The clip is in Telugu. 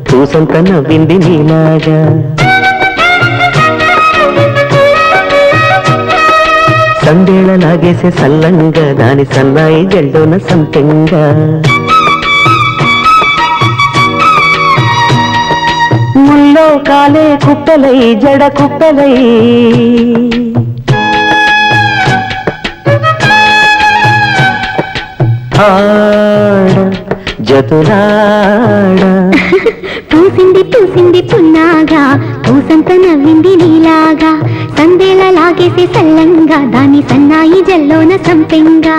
పూసంత నవ్వింది నీలాగా. సందేళ లాగేసే సల్లంగా దాని సన్నాయి జల్లోన సంపెంగా. ముల్లో కాలే కుప్పలై జడ కుప్పలై ఆడ జతులాడ. పూసింది పూసింది పున్నాగా పూసంత నవ్వింది నీలాగా. సందేళ లాగేసే సల్లంగా దాని సన్నాయి జల్లోన సంపెంగా.